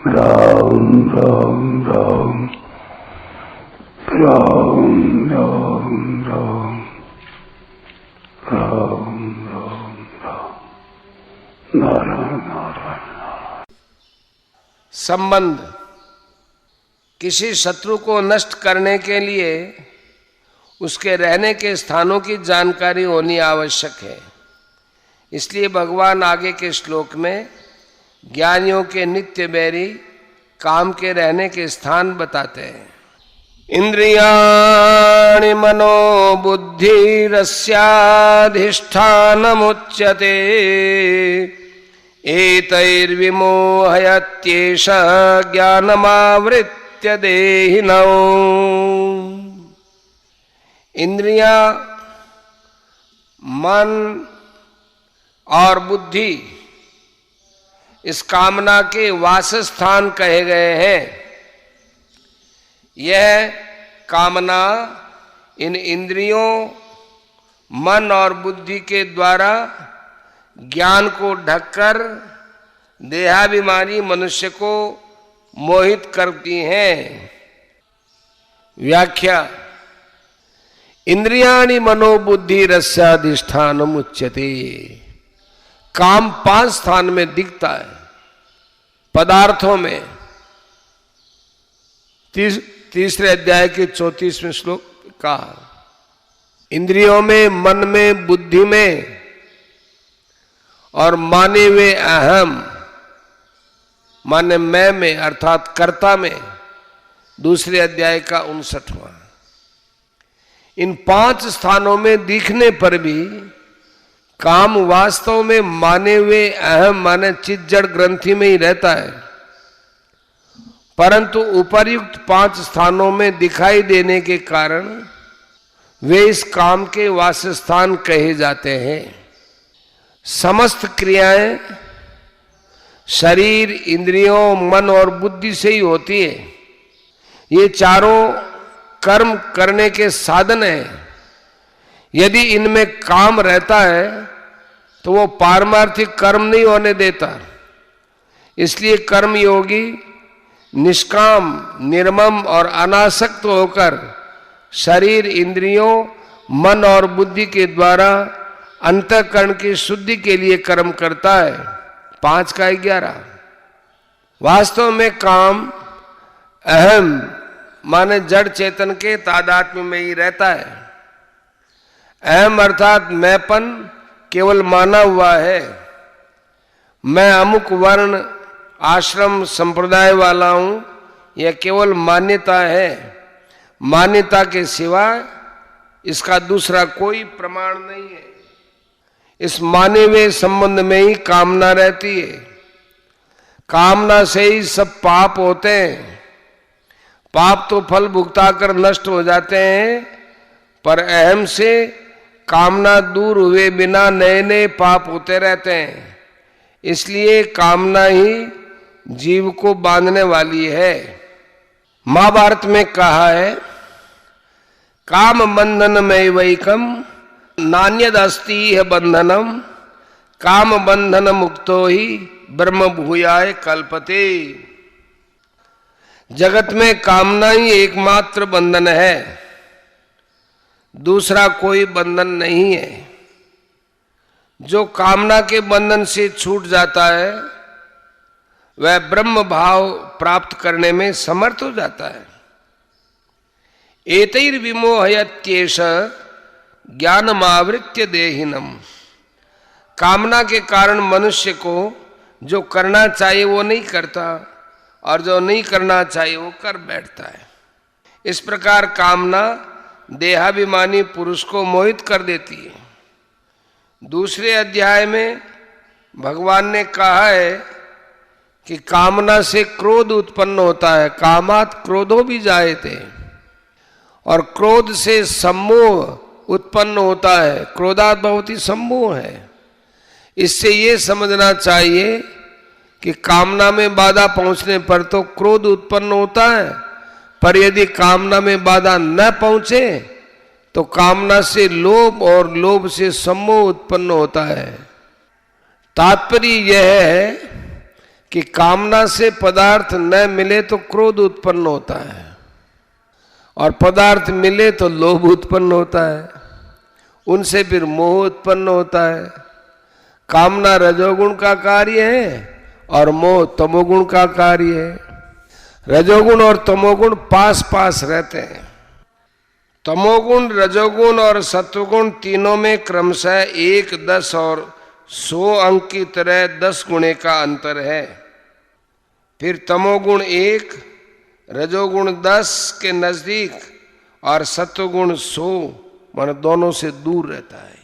राम राम राम राम राम राम राम राम राम नारायण नारायण। संबंध। किसी शत्रु को नष्ट करने के लिए उसके रहने के स्थानों की जानकारी होनी आवश्यक है। इसलिए भगवान आगे के श्लोक में ज्ञानियों के नित्य बैरी काम के रहने के स्थान बताते हैं। इंद्रियाणि मनो बुद्धिरस्याधिष्ठानमुच्यते एतैर्विमोहयत्येष ज्ञानमावृत्य देहिनौ। इंद्रियां, मन और बुद्धि इस कामना के वासस्थान कहे गए हैं। यह कामना इन इंद्रियों, मन और बुद्धि के द्वारा ज्ञान को ढककर देहाभिमानी मनुष्य को मोहित करती हैं। व्याख्या। इंद्रियाणि मनोबुद्धि रस्याधिष्ठानम् उच्यते। काम 5 स्थान में दिखता है पदार्थों में। तीसरे अध्याय के 34वें श्लोक कहा, इंद्रियों में, मन में, बुद्धि में और माने वे अहम माने मैं में अर्थात कर्ता में, दूसरे अध्याय का 59वां। इन 5 स्थानों में दिखने पर भी काम वास्तव में माने हुए अहम माने चित्त जड़ ग्रंथि में ही रहता है, परंतु उपर्युक्त 5 स्थानों में दिखाई देने के कारण वे इस काम के वासस्थान कहे जाते हैं। समस्त क्रियाएं शरीर, इंद्रियों, मन और बुद्धि से ही होती है। ये चारों कर्म करने के साधन हैं। यदि इनमें काम रहता है तो वो पारमार्थिक कर्म नहीं होने देता। इसलिए कर्म योगी निष्काम, निर्मम और अनासक्त होकर शरीर, इंद्रियों, मन और बुद्धि के द्वारा अंतःकरण की शुद्धि के लिए कर्म करता है। 5 का 11। वास्तव में काम अहम माने जड़ चेतन के तादात्म्य में ही रहता है। अहम अर्थात मैंपन केवल माना हुआ है। मैं अमुक वर्ण, आश्रम, संप्रदाय वाला हूं, यह केवल मान्यता है। मान्यता के सिवा इसका दूसरा कोई प्रमाण नहीं है। इस माने हुए संबंध में ही कामना रहती है। कामना से ही सब पाप होते हैं। पाप तो फल भुगताकर नष्ट हो जाते हैं, पर अहम से कामना दूर हुए बिना नए नए पाप होते रहते हैं। इसलिए कामना ही जीव को बांधने वाली है। महाभारत में कहा है, काम बंधन में वैकम नान्यदस्ति है बंधनम, काम बंधन मुक्तो ही ब्रह्म भूयाय कल्पते। जगत में कामना ही एकमात्र बंधन है, दूसरा कोई बंधन नहीं है। जो कामना के बंधन से छूट जाता है वह ब्रह्म भाव प्राप्त करने में समर्थ हो जाता है। एतैर्विमोहयत्येष ज्ञानमावृत्य देहिनम। कामना के कारण मनुष्य को जो करना चाहिए वो नहीं करता और जो नहीं करना चाहिए वो कर बैठता है। इस प्रकार कामना देहाभिमानी पुरुष को मोहित कर देती है। दूसरे अध्याय में भगवान ने कहा है कि कामना से क्रोध उत्पन्न होता है। कामात् क्रोधो भी जायते। और क्रोध से सम्मोह उत्पन्न होता है। क्रोधात् भवति सम्मोह है। इससे ये समझना चाहिए कि कामना में बाधा पहुंचने पर तो क्रोध उत्पन्न होता है, पर यदि कामना में बाधा न पहुंचे तो कामना से लोभ और लोभ से सम्मोह उत्पन्न होता है। तात्पर्य यह है कि कामना से पदार्थ न मिले तो क्रोध उत्पन्न होता है, और पदार्थ मिले तो लोभ उत्पन्न होता है, उनसे फिर मोह उत्पन्न होता है। कामना रजोगुण का कार्य है और मोह तमोगुण का कार्य है। रजोगुण और तमोगुण पास पास रहते हैं। तमोगुण, रजोगुण और सत्वगुण तीनों में क्रमशः 1, 10 और 100 अंक की तरह 10 गुणे का अंतर है। फिर तमोगुण 1, रजोगुण 10 के नजदीक और सत्वगुण 100 मान दोनों से दूर रहता है।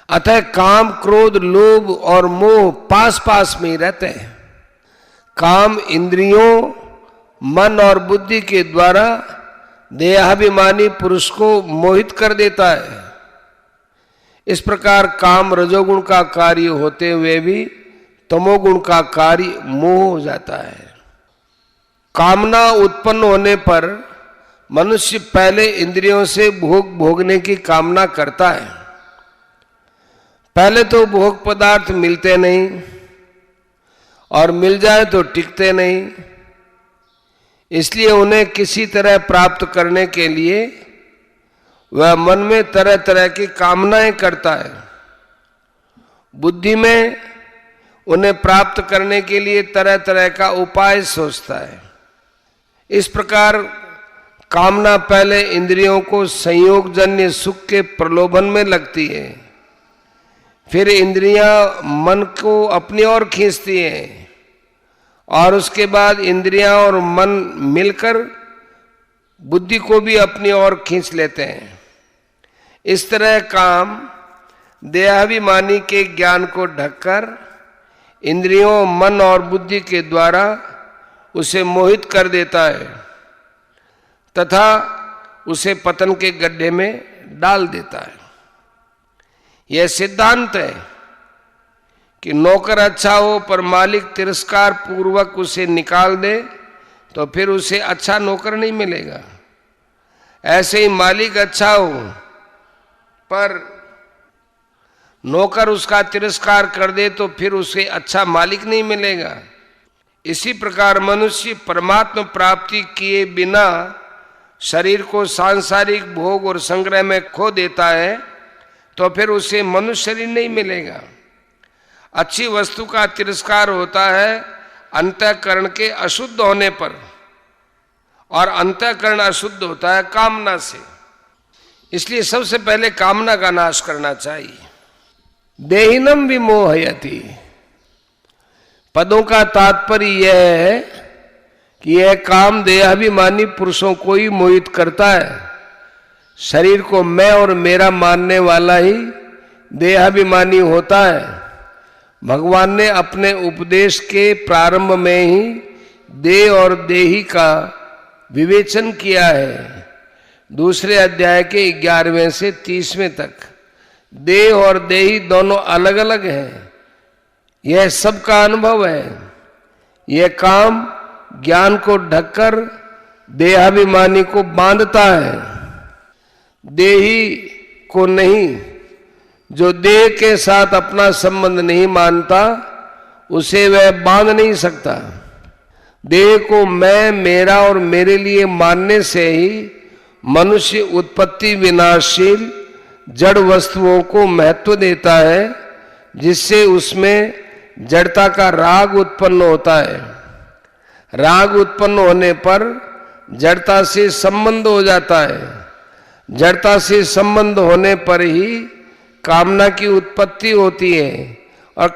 अतः काम, क्रोध, लोभ और मोह पास पास में ही रहते हैं। काम इंद्रियों, मन और बुद्धि के द्वारा देहाभिमानी पुरुष को मोहित कर देता है। इस प्रकार काम रजोगुण का कार्य होते हुए भी तमोगुण का कार्य मोह हो जाता है। कामना उत्पन्न होने पर मनुष्य पहले इंद्रियों से भोग भोगने की कामना करता है। पहले तो भोग पदार्थ मिलते नहीं और मिल जाए तो टिकते नहीं, इसलिए उन्हें किसी तरह प्राप्त करने के लिए वह मन में तरह तरह की कामनाएं करता है। बुद्धि में उन्हें प्राप्त करने के लिए तरह तरह का उपाय सोचता है। इस प्रकार कामना पहले इंद्रियों को संयोगजन्य सुख के प्रलोभन में लगती है, फिर इंद्रियां मन को अपनी ओर खींचती हैं और उसके बाद इंद्रियां और मन मिलकर बुद्धि को भी अपनी ओर खींच लेते हैं। इस तरह काम देहाभिमानी के ज्ञान को ढककर इंद्रियों, मन और बुद्धि के द्वारा उसे मोहित कर देता है तथा उसे पतन के गड्ढे में डाल देता है। यह सिद्धांत है कि नौकर अच्छा हो पर मालिक तिरस्कार पूर्वक उसे निकाल दे तो फिर उसे अच्छा नौकर नहीं मिलेगा। ऐसे ही मालिक अच्छा हो पर नौकर उसका तिरस्कार कर दे तो फिर उसे अच्छा मालिक नहीं मिलेगा। इसी प्रकार मनुष्य परमात्मा प्राप्ति किए बिना शरीर को सांसारिक भोग और संग्रह में खो देता है तो फिर उसे मनुष्य शरीर नहीं मिलेगा। अच्छी वस्तु का तिरस्कार होता है अंतःकरण के अशुद्ध होने पर, और अंतःकरण अशुद्ध होता है कामना से। इसलिए सबसे पहले कामना का नाश करना चाहिए। देहिनम विमोहयति, पदों का तात्पर्य यह है कि यह काम देहाभिमानी पुरुषों को ही मोहित करता है। शरीर को मैं और मेरा मानने वाला ही देहाभिमानी होता है। भगवान ने अपने उपदेश के प्रारंभ में ही देह और देही का विवेचन किया है। दूसरे अध्याय के 11वें से 30वें तक देह और देही दोनों अलग अलग हैं। यह सबका अनुभव है। यह काम ज्ञान को ढककर देहाभिमानी को बांधता है, देही को नहीं। जो देह के साथ अपना संबंध नहीं मानता उसे वह बांध नहीं सकता। देह को मैं, मेरा और मेरे लिए मानने से ही मनुष्य उत्पत्ति विनाशशील जड़ वस्तुओं को महत्व देता है, जिससे उसमें जड़ता का राग उत्पन्न होता है। राग उत्पन्न होने पर जड़ता से संबंध हो जाता है। जड़ता से संबंध होने पर ही कामना की उत्पत्ति होती है और